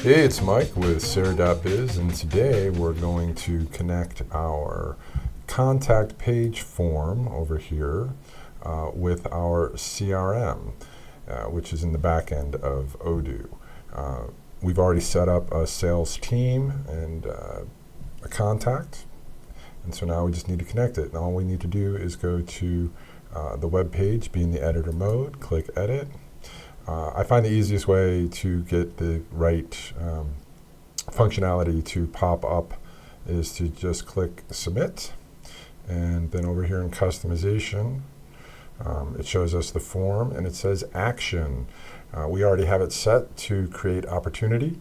Hey, it's Mike with Serr.biz, and today we're going to connect our contact page form over here with our CRM, which is in the back end of Odoo. We've already set up a sales team and a contact, and so now we just need to connect it. And all we need to do is go to the web page, be in the editor mode, click edit. I find the easiest way to get the right functionality to pop up is to just click submit, and then over here in customization it shows us the form and it says action. We already have it set to create opportunity,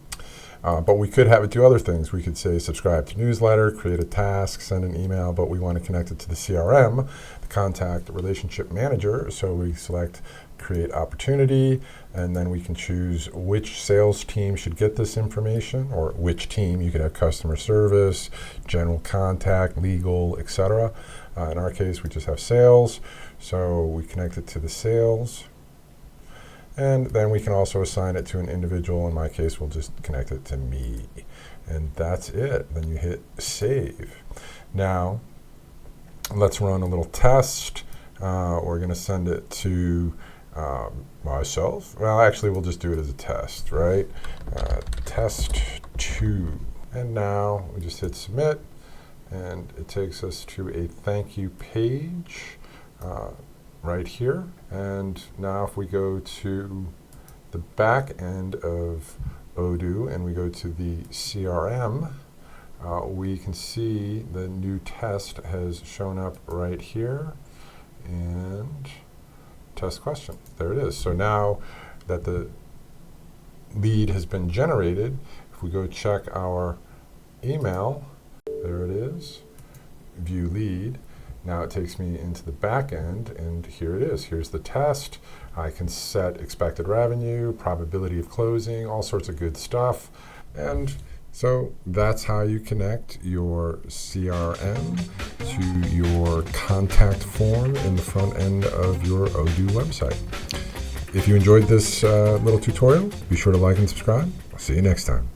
but we could have it do other things. We could say subscribe to newsletter, create a task, send an email, but we want to connect it to the CRM, the contact relationship manager. So we select create opportunity, and then we can choose which sales team should get this information, or which team. You could have customer service, general contact, legal, etc. In our case, we just have sales, so we connect it to the sales. And then we can also assign it to an individual. In my case, we'll just connect it to me. And that's it. Then you hit save. Now, let's run a little test. We're going to send it to myself. Well, actually, we'll just do it as a test, right? Test 2. And now we just hit submit, and it takes us to a thank you page right here. And now if we go to the back end of Odoo and we go to the CRM, we can see the new test has shown up right here, and test question. There it is. So now that the lead has been generated, if we go check our email, there it is, view lead. Now it takes me into the back end, and here it is. Here's the test. I can set expected revenue, probability of closing, all sorts of good stuff. And so that's how you connect your CRM to your contact form in the front end of your Odoo website. If you enjoyed this little tutorial, be sure to like and subscribe. I'll see you next time.